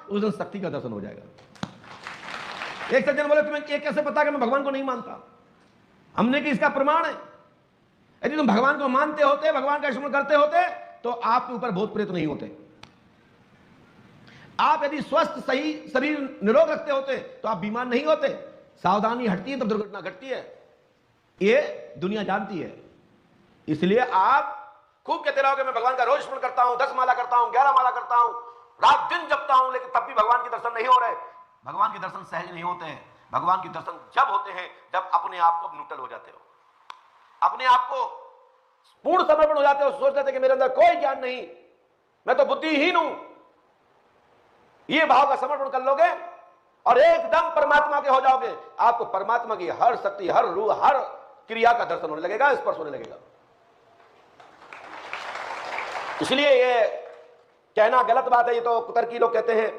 उस दिन शक्ति का दर्शन हो जाएगा। एक सज्जन बोले तुम्हें ये कैसे पता कि मैं भगवान को नहीं मानता? हमने कि इसका प्रमाण है। यदि तुम भगवान को मानते होते, भगवान का स्मरण करते होते, तो आपके ऊपर भूत प्रेत नहीं होते। आप यदि स्वस्थ सही शरीर निरोग रखते होते तो आप बीमार नहीं होते। सावधानी हटती है तो दुर्घटना घटती है, ये दुनिया जानती है। इसलिए आप खूब कहते रहोगे मैं भगवान का रोज स्मरण करता हूं, 10 माला करता हूं, 11 माला करता हूं, रात दिन जपता हूं, लेकिन तब भी भगवान के दर्शन नहीं हो रहे। भगवान के दर्शन सहज नहीं होते हैं। भगवान के दर्शन जब होते हैं जब अपने आप को न्यूट्रल हो जाते हो, अपने आप को पूर्ण समर्पण हो जाते हो, सोच लेते कि मेरे अंदर कोई ज्ञान नहीं, मैं तो बुद्धिहीन हूं। ये भाव का समर्पण कर लोगे और एकदम परमात्मा के हो जाओगे। आपको परमात्मा की हर शक्ति, हर रूह, हर क्रिया का दर्शन होने लगेगा, स्पर्श होने लगेगा। इसलिए ये कहना गलत बात है। ये तो तर्की लोग कहते हैं,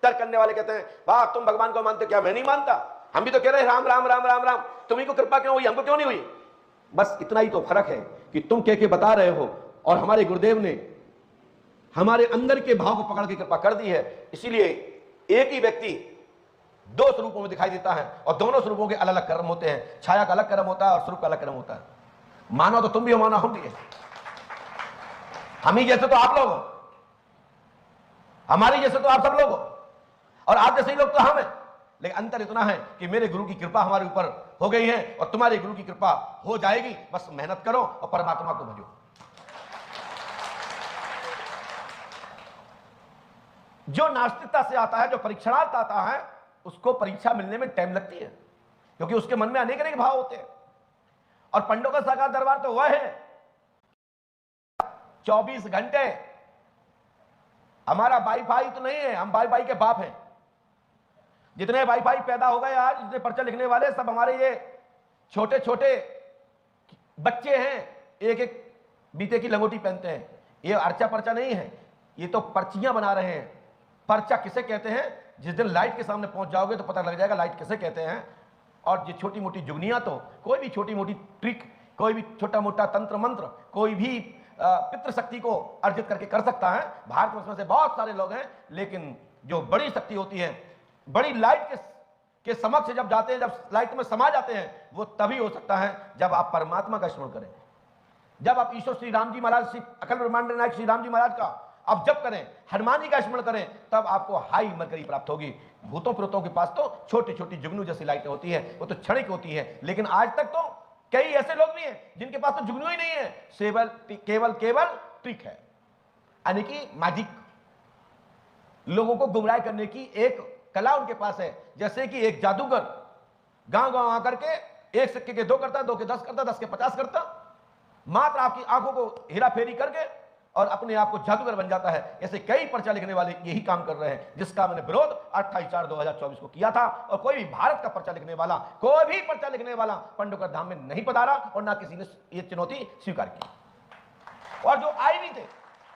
तर्क करने वाले कहते हैं वाह तुम भगवान को मानते, क्या मैं नहीं मानता? हम भी तो कह रहे हैं राम राम राम राम राम, तुम्ही को कृपा क्यों हुई, हमको क्यों नहीं हुई? बस इतना ही तो फर्क है कि तुम कह के बता रहे हो और हमारे गुरुदेव ने हमारे अंदर के भाव को पकड़ के कृपा कर दी है। इसीलिए एक ही व्यक्ति दो स्वरूपों में दिखाई देता है और दोनों स्वरूपों के अलग अलग कर्म होते हैं। छाया का अलग कर्म होता है और स्वरूप का अलग कर्म होता है। मानो तो तुम भी हो, मानो हम भी है। हम ही जैसे तो आप लोग हो, हमारे जैसे तो आप सब लोग हो, और आप जैसे ही लोग तो हम हैं। लेकिन अंतर इतना है कि मेरे गुरु की कृपा हमारे ऊपर हो गई है और तुम्हारे गुरु की कृपा हो जाएगी। बस मेहनत करो और परमात्मा को भजो। जो नास्तिकता से आता है, जो परीक्षणार्थ आता है, उसको परीक्षा मिलने में टाइम लगती है, क्योंकि उसके मन में अनेक अनेक भाव होते हैं। और पंडों का साकार दरबार तो वह है 24 घंटे। हमारा वाईफाई तो नहीं है, हम वाईफाई के बाप हैं। जितने वाईफाई पैदा हो गए आज, जितने पर्चा लिखने वाले, सब हमारे ये छोटे छोटे बच्चे हैं, एक एक बीते की लंगोटी पहनते हैं। ये अर्चा पर्चा नहीं है, ये तो पर्चियां बना रहे हैं। पर्चा किसे कहते हैं? जिस दिन लाइट के सामने पहुंच जाओगे तो पता लग जाएगा लाइट किसे कहते हैं। और ये छोटी मोटी जुगनियां, तो कोई भी छोटी मोटी ट्रिक, कोई भी छोटा मोटा तंत्र मंत्र, कोई भी पितृशक्ति को अर्जित करके कर सकता है। भारत में उसमें से बहुत सारे लोग हैं, लेकिन जो बड़ी शक्ति होती है, बड़ी लाइट के समक्ष जब जाते हैं, जब लाइट में समा जाते हैं, वो तभी हो सकता है जब आप परमात्मा का स्मरण करें, जब आप ईश्वर श्री राम जी महाराज, श्री अखिल ब्रह्मांड नायक श्री राम जी महाराज का आप जब करें, हनुमान जी का स्मरण करें, तब आपको हाई मरकरी प्राप्त होगी। भूतों प्रेतों के पास तो छोटी छोटी जुगनू जैसी लाइटें होती है, वो तो क्षणिक होती है। लेकिन आज तक तो कई ऐसे लोग भी हैं जिनके पास तो जुगनू ही नहीं है, केवल ट्रिक है, यानी कि मैजिक। लोगों को गुमराह करने की एक कला उनके पास है। जैसे कि एक जादूगर गांव गांव आकर के एक सिक्के के 2 करता, 2 के 10 करता, 10 के 50 करता, मात्र आपकी आंखों को हेरा फेरी करके और अपने आप को जादूगर बन जाता है। ऐसे कई पर्चा लिखने वाले यही काम कर रहे हैं, जिसका मैंने विरोध 28/4/2024 को किया था। और कोई भी भारत का पर्चा लिखने वाला, कोई भी पर्चा लिखने वाला पंडोकर धाम में नहीं पधारा और ना किसी ने ये चुनौती स्वीकार की। और जो आए नहीं थे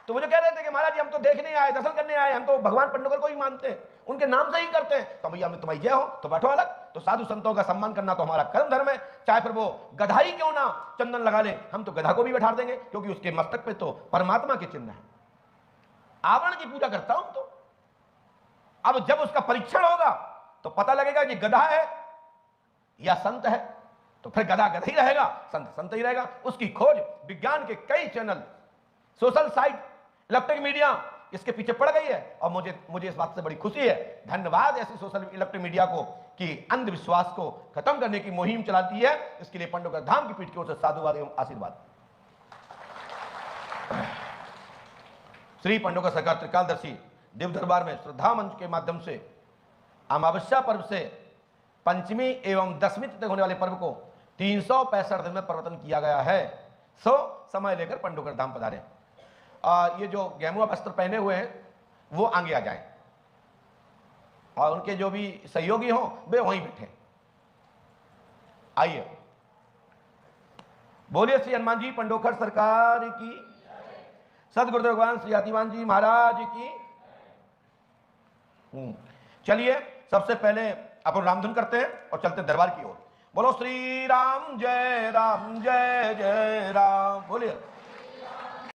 तो मुझे कह रहे थे कि महाराज जी हम तो देखने आए, दर्शन करने आए, हम तो भगवान पंडोकर को ही मानते हैं, उनके नाम से ही करते हैं। तो भैया मैं तुम्हारी जय हो तो बैठो अलग। तो साधु संतों का सम्मान करना तो हमारा कर्म धर्म है, चाहे फिर वो गधा ही क्यों ना चंदन लगा ले, हम तो गधा को भी बैठा देंगे, क्योंकि उसके मस्तक पे तो परमात्मा के चिन्ह है। आवरण की पूजा करता हूं तो अब जब उसका परीक्षण होगा तो पता लगेगा कि गधा है या संत है। तो फिर गधा गधा ही रहेगा, संत संत ही रहेगा। उसकी खोज विज्ञान के कई channel, social site, electric media इसके पीछे पड़ गई है। और मुझे इस बात से बड़ी खुशी है। धन्यवाद ऐसी सोशल इलेक्ट्रिक मीडिया को कि अंधविश्वास को खत्म करने की मुहिम चलाती है। इसके लिए पंडोकर धाम की पीठ की ओर से साधुवाद एवं आशीर्वाद। श्री पंडोकर सरकार त्रिकालदर्शी दिव्य दरबार में श्रद्धा मंच के माध्यम से अमावस्या पर्व से पंचमी एवं दशमी तक होने वाले पर्व को 365 दिन में परिवर्तन किया गया है। सो समय लेकर पंडोकर धाम पधारें। ये जो गेमुआ वस्त्र पहने हुए हैं वो आगे आ जाएं और उनके जो भी सहयोगी हों वे वहीं बैठे। आइए, बोलिए श्री हनुमान जी पंडोकर सरकार की, सदगुरुदेव भगवान श्री आतिवान जी महाराज की। चलिए सबसे पहले अपन रामधुन करते हैं और चलते दरबार की ओर। बोलो श्री राम जय जय राम। बोलिए।